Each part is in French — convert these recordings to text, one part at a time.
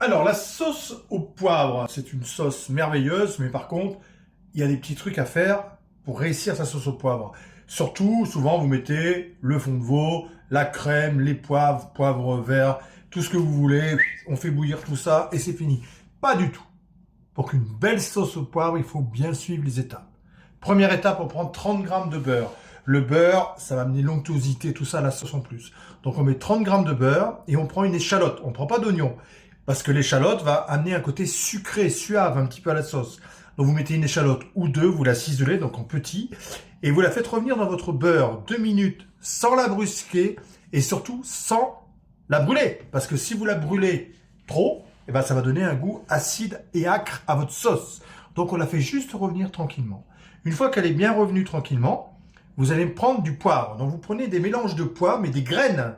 Alors, la sauce au poivre, c'est une sauce merveilleuse, mais par contre, il y a des petits trucs à faire pour réussir sa sauce au poivre. Surtout, souvent, vous mettez le fond de veau, la crème, les poivres, poivre vert, tout ce que vous voulez. On fait bouillir tout ça et c'est fini. Pas du tout. Pour qu'une belle sauce au poivre, il faut bien suivre les étapes. Première étape, on prend 30 grammes de beurre. Le beurre, ça va amener l'onctuosité, tout ça à la sauce en plus. Donc on met 30 grammes de beurre et on prend une échalote. On ne prend pas d'oignon. Parce que l'échalote va amener un côté sucré, suave un petit peu à la sauce. Donc vous mettez une échalote ou deux, vous la ciselez, donc en petit, et vous la faites revenir dans votre beurre 2 minutes sans la brusquer et surtout sans la brûler. Parce que si vous la brûlez trop, eh ben ça va donner un goût acide et acre à votre sauce. Donc on la fait juste revenir tranquillement. Une fois qu'elle est bien revenue tranquillement, vous allez prendre du poivre. Donc vous prenez des mélanges de poivre, mais des graines.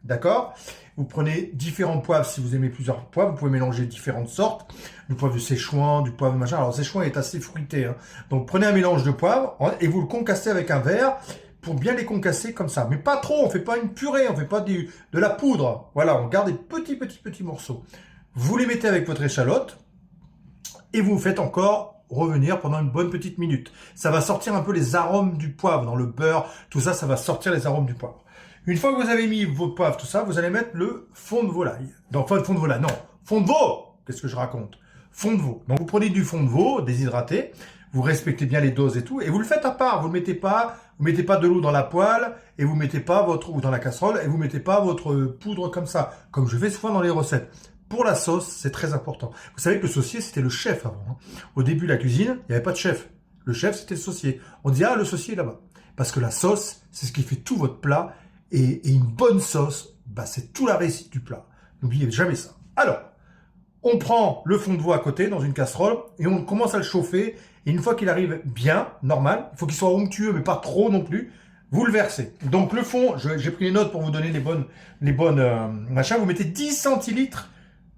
D'accord? Vous prenez différents poivres, si vous aimez plusieurs poivres, vous pouvez mélanger différentes sortes. Du poivre de Szechuan, du poivre machin. Alors Szechuan est assez fruité, hein. Donc prenez un mélange de poivre et vous le concassez avec un verre pour bien les concasser comme ça. Mais pas trop, on fait pas une purée, on fait pas de la poudre. Voilà, on garde des petits morceaux. Vous les mettez avec votre échalote et vous faites encore revenir pendant une bonne petite minute. Ça va sortir un peu les arômes du poivre dans le beurre, tout ça, ça va sortir les arômes du poivre. Une fois que vous avez mis vos poivres, tout ça, vous allez mettre le fond de volaille. Donc, enfin, fond de volaille, non, fond de veau. Qu'est-ce que je raconte? Fond de veau. Donc, vous prenez du fond de veau déshydraté, vous respectez bien les doses et tout, et vous le faites à part. Vous mettez pas de l'eau dans la poêle, et vous mettez pas ou dans la casserole, et vous mettez pas votre poudre comme ça, comme je fais souvent dans les recettes. Pour la sauce, c'est très important. Vous savez que le saucier, c'était le chef avant, hein. Au début de la cuisine, il n'y avait pas de chef. Le chef, c'était le saucier. On dit, ah, le saucier est là-bas. Parce que la sauce, c'est ce qui fait tout votre plat. Et une bonne sauce, bah, c'est tout la réussite du plat. N'oubliez jamais ça. Alors, on prend le fond de veau à côté dans une casserole et on commence à le chauffer. Et une fois qu'il arrive bien, normal, il faut qu'il soit onctueux, mais pas trop non plus, vous le versez. Donc le fond, j'ai pris les notes pour vous donner les bonnes machins. Vous mettez 10 centilitres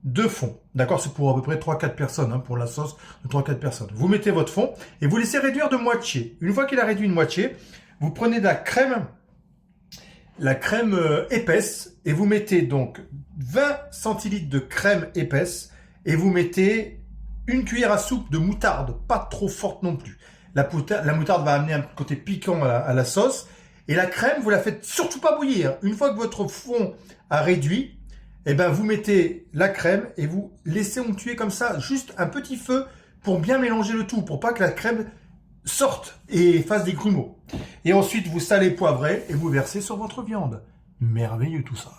de fond. D'accord? C'est pour à peu près 3-4 personnes, hein, pour la sauce de 3-4 personnes. Vous mettez votre fond et vous laissez réduire de moitié. Une fois qu'il a réduit de moitié, vous prenez de la crème épaisse et vous mettez donc 20 centilitres de crème épaisse et vous mettez une cuillère à soupe de moutarde, pas trop forte non plus. La moutarde va amener un côté piquant à la sauce et la crème, vous la faites surtout pas bouillir. Une fois que votre fond a réduit, eh ben vous mettez la crème et vous laissez onctuer comme ça, juste un petit feu pour bien mélanger le tout, pour pas que la crème sorte et fasse des grumeaux. Et ensuite, vous salez, poivrez et vous versez sur votre viande. Merveilleux tout ça.